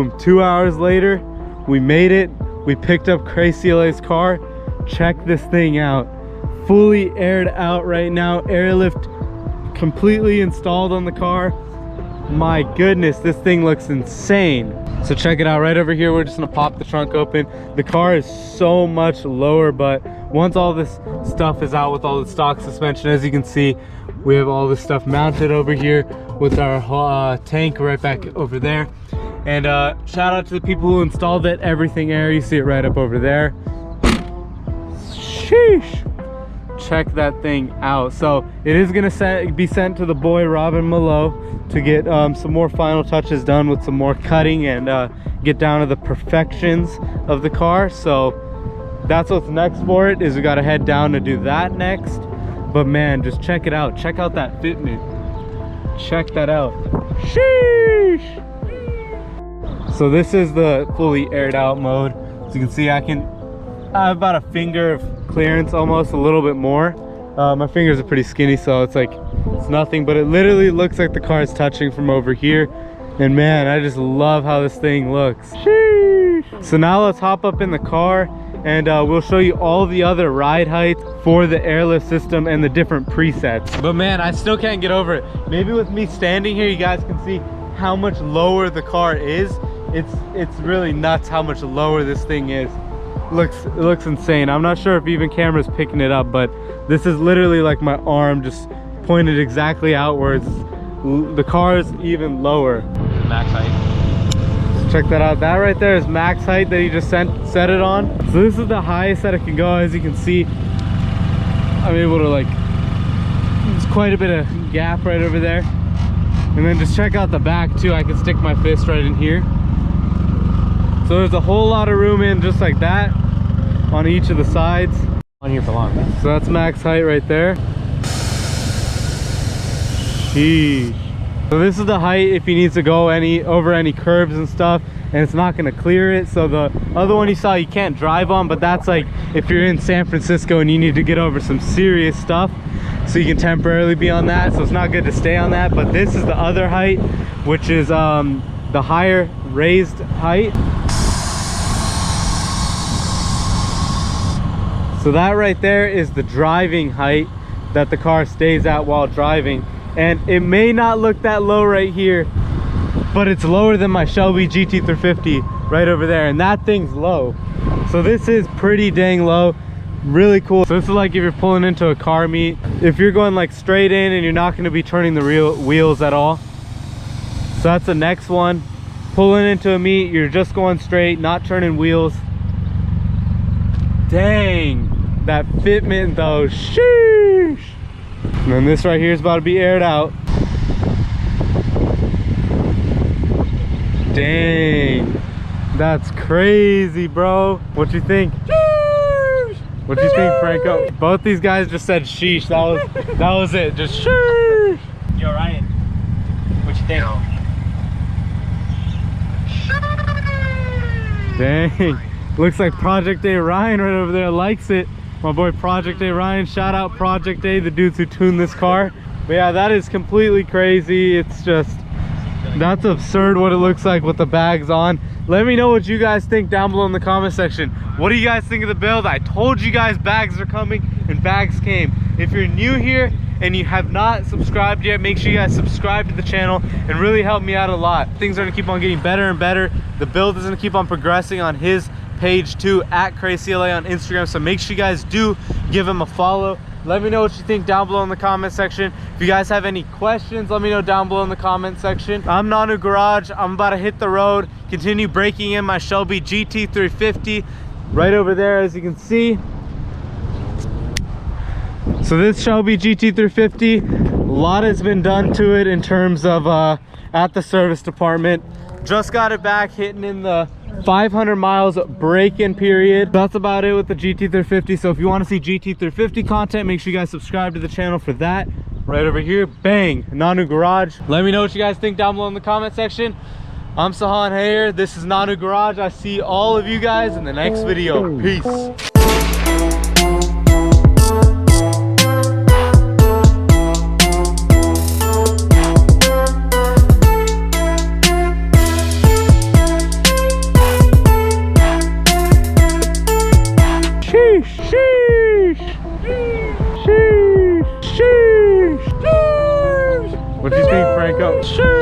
boom, 2 hours later, we made it. We picked up CLA's car. Check this thing out. Fully aired out right now. Airlift completely installed on the car. My goodness, this thing looks insane. So check it out right over here. We're just gonna pop the trunk open. The car is so much lower, but once all this stuff is out with all the stock suspension, as you can see, we have all this stuff mounted over here with our tank right back over there. And shout out to the people who installed it. Everything air, you see it right up over there. Sheesh. Check that thing out. So it is gonna be sent to the boy Robin Malo to get some more final touches done with some more cutting and get down to the perfections of the car. So that's what's next for it, is we gotta head down to do that next. But man, just check it out. Check out that fitment. Check that out. Sheesh. So this is the fully aired out mode. As you can see, I have about a finger of clearance, almost a little bit more. My fingers are pretty skinny, so it's like it's nothing, but it literally looks like the car is touching from over here. And man, I just love how this thing looks. Sheesh. So now let's hop up in the car and we'll show you all the other ride heights for the airlift system and the different presets. But man, I still can't get over it. Maybe with me standing here, you guys can see how much lower the car is. It's really nuts how much lower this thing is. It looks insane. I'm not sure if even camera's picking it up, but this is literally like my arm just pointed exactly outwards. The car is even lower. Max height. So check that out. That right there is max height that you just set it on. So this is the highest that it can go. As you can see, I'm able to there's quite a bit of gap right over there. And then just check out the back too. I can stick my fist right in here. So there's a whole lot of room in just like that on each of the sides. On here for long. So that's max height right there. Sheesh. So this is the height if he needs to go over any curbs and stuff, and it's not going to clear it. So the other one you saw you can't drive on, but that's like if you're in San Francisco and you need to get over some serious stuff, so you can temporarily be on that. So it's not good to stay on that. But this is the other height, which is the higher raised height. So that right there is the driving height that the car stays at while driving. And it may not look that low right here, but it's lower than my Shelby Gt350 right over there, and that thing's low. So this is pretty dang low. Really cool. So this is like if you're pulling into a car meet, if you're going like straight in and you're not going to be turning the wheels at all. So that's the next one. Pulling into a meet, you're just going straight, not turning wheels. Dang, that fitment though. Sheesh. And then this right here is about to be aired out. Dang, that's crazy, bro. What you think? Sheesh. What do you think, Franco? Both these guys just said sheesh. That was it. Just sheesh. Yo, Ryan, what you think? Dang, looks like Project A Ryan right over there likes it. My boy Project A Ryan, shout out Project A, the dudes who tuned this car. But yeah, that is completely crazy. It's just, that's absurd what it looks like with the bags on. Let me know what you guys think down below in the comment section. What do you guys think of the build? I told you guys bags are coming, and bags came. If you're new here and you have not subscribed yet, make sure you guys subscribe to the channel and really help me out a lot. Things are gonna keep on getting better and better. The build is gonna keep on progressing on his page too, at CLA on Instagram. So make sure you guys do give him a follow. Let me know what you think down below in the comment section. If you guys have any questions, let me know down below in the comment section. I'm Nanu Garage. I'm about to hit the road, continue breaking in my Shelby Gt350 right over there, as you can see. So this Shelby Gt350, a lot has been done to it in terms of at the service department. Just got it back, hitting in the 500 miles break-in period. That's about it with the Gt350. So if you want to see Gt350 content, make sure you guys subscribe to the channel for that. Right over here, bang, Nanu Garage. Let me know what you guys think down below in the comment section. I'm Sahan Hayer. This is Nanu Garage. I see all of you guys in the next video. Peace. Shoo!